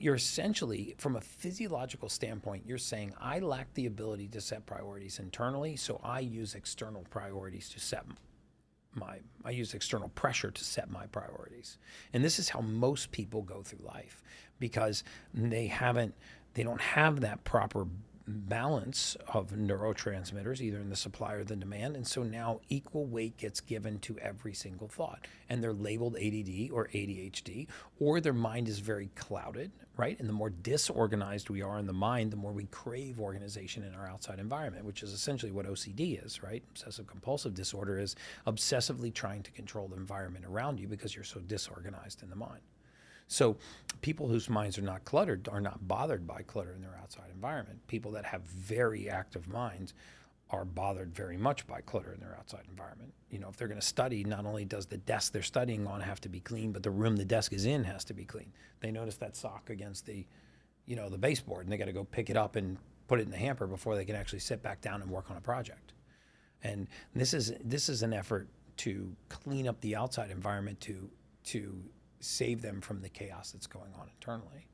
you're essentially, from a physiological standpoint, you're saying, I lack the ability to set priorities internally, so I use external priorities to set I use external pressure to set my priorities. And this is how most people go through life, because they don't have that proper balance of neurotransmitters, either in the supply or the demand. And so now equal weight gets given to every single thought. And they're labeled ADD or ADHD, or their mind is very clouded, right? And the more disorganized we are in the mind, the more we crave organization in our outside environment, which is essentially what OCD is, right? Obsessive compulsive disorder is obsessively trying to control the environment around you because you're so disorganized in the mind. So people whose minds are not cluttered are not bothered by clutter in their outside environment. People that have very active minds are bothered very much by clutter in their outside environment. You know, if they're going to study, not only does the desk they're studying on have to be clean, but the room the desk is in has to be clean. They notice that sock against the baseboard, and they got to go pick it up and put it in the hamper before they can actually sit back down and work on a project. And this is an effort to clean up the outside environment to save them from the chaos that's going on internally.